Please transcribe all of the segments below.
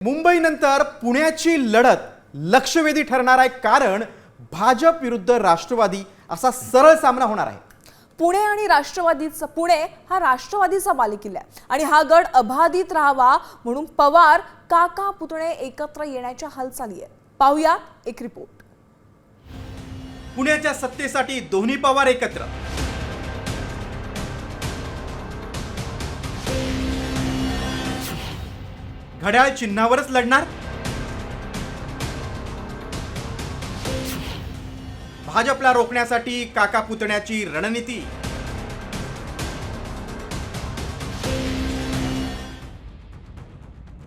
मुंबईनंतर पुण्याची लढत लक्षवेधी ठरणार आहे, कारण भाजप विरुद्ध राष्ट्रवादी असा सरळ सामना होणार आहे। पुणे हा राष्ट्रवादीचा बालेकिल्ला आहे आणि हा गड अबाधित राहावा म्हणून पवार काका पुतणे एकत्र येण्याच्या हालचाली आहेत। पाहूया एक रिपोर्ट। पुण्याच्या सत्तेसाठी दोन्ही पवार एकत्र। घड्याळ चिन्हावरच लढणार। भाजपला रोखण्यासाठी काका पुतण्याची रणनीती।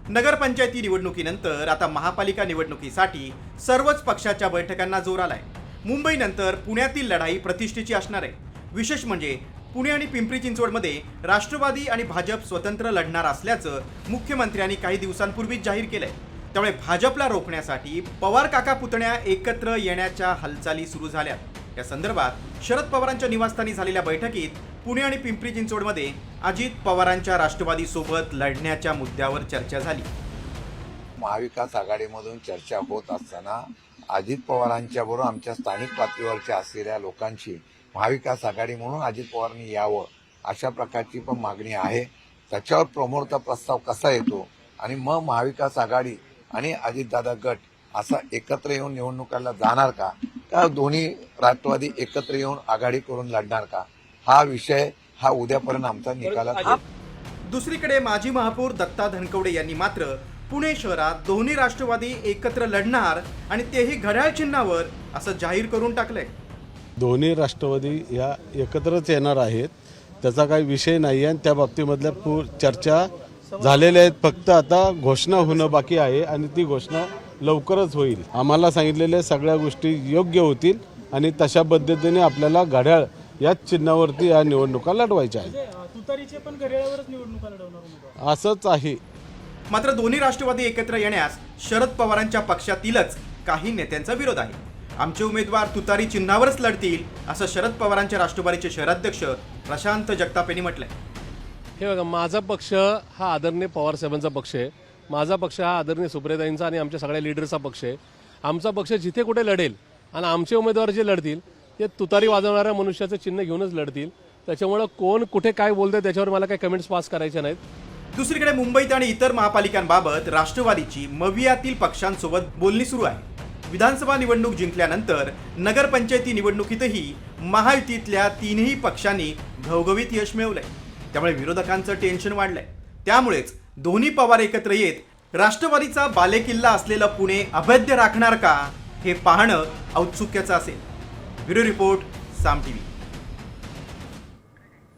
नगरपंचायती निवडणुकीनंतर आता महापालिका निवडणुकीसाठी सर्वच पक्षाच्या बैठकांना जोर आलाय। मुंबईनंतर पुण्यातील लढाई प्रतिष्ठेची असणार आहे। विशेष म्हणजे पुणे आणि पिंपरी चिंचवडमध्ये राष्ट्रवादी आणि भाजप स्वतंत्र लढणार असल्याचं मुख्यमंत्र्यांनी काही दिवसांपूर्वीच जाहीर केलंय। त्यामुळे भाजपला रोखण्यासाठी पवार काका पुतण्या एकत्र येण्याच्या हालचाली सुरू झाल्या। या संदर्भात शरद पवारांच्या निवासस्थानी झालेल्या बैठकीत पुणे आणि पिंपरी चिंचवडमध्ये अजित पवारांच्या राष्ट्रवादी सोबत लढण्याच्या मुद्द्यावर चर्चा झाली। महाविकास आघाडीमधून चर्चा होत असताना अजित पवारांच्या बरोबर आमच्या स्थानिक पातळीवरच्या असलेल्या लोकांची महाविकास आघाडी म्हणून अजित पवारांनी यावं अशा प्रकारची पण मागणी आहे। त्याच्यावर प्रमोरचा प्रस्ताव कसा येतो आणि मग महाविकास आघाडी आणि अजितदादा गट असा एकत्र येऊन निवडणुकाला जाणार का दोन्ही राष्ट्रवादी एकत्र येऊन आघाडी करून लढणार का, हा विषय हा उद्यापर्यंत आमचा निकालात। दुसरीकडे माजी महापौर दत्ता धनकवडे यांनी मात्र पुणे शहरात दोन्ही राष्ट्रवादी एकत्र लढणार आणि तेही घड्याळ चिन्हावर असं जाहीर करून टाकलंय। दोन्ही राष्ट्रवादी या एकत्रच येणार आहेत, त्याचा काही विषय नाही आणि त्या बाबतीमधल्या चर्चा झालेल्या आहेत। फक्त आता घोषणा होणं बाकी आहे आणि ती घोषणा लवकरच होईल। आम्हाला सांगितलेल्या सगळ्या गोष्टी योग्य होतील आणि तशा पद्धतीने आपल्याला घड्याळ याच चिन्हावरती या निवडणुका लढवायच्या आहेत। तुतारीचे पण घड्याळावरच निवडणुका लढवणार असंच आहे। मात्र दोन्ही राष्ट्रवादी एकत्र येण्यास शरद पवारांच्या पक्षातीलच काही नेत्यांचा विरोध आहे। आमचे उमेदवार तुतारी चिन्हावरच लढतील असं शरद पवारांच्या राष्ट्रवादीचे शहराध्यक्ष प्रशांत जगताप यांनी म्हटलंय। हे बघा, माझा पक्ष हा आदरणीय पवार साहेबांचा पक्ष आहे। माझा पक्ष हा आदरणीय सुप्रियाताईंचा आणि आमच्या सगळ्या लीडरचा पक्ष आहे। आमचा पक्ष जिथे कुठे लढेल आणि आमचे उमेदवार जे लढतील ते तुतारी वाजवणाऱ्या मनुष्याचं चिन्ह घेऊनच लढतील। त्याच्यामुळे कोण कुठे काय बोलतंय त्याच्यावर मला काही कमेंट्स पास करायचे नाहीत। दुसरीकडे मुंबईत आणि इतर महापालिकांबाबत राष्ट्रवादीची मवियातील पक्षांसोबत बोलणी सुरू आहे। विधानसभा निवडणूक जिंकल्यानंतर नगरपंचायती निवडणुकीतही महायुतीतल्या तीनही पक्षांनी घवघवीत यश मिळवलंय। त्यामुळे विरोधकांचं टेन्शन वाढलंय। त्यामुळेच दोन्ही पवार एकत्र येत राष्ट्रवादीचा बालेकिल्ला असलेलं पुणे अभेद्य राखणार का, हे पाहणं औत्सुक्याचं असेल। ब्युरो रिपोर्ट, साम टीव्ही।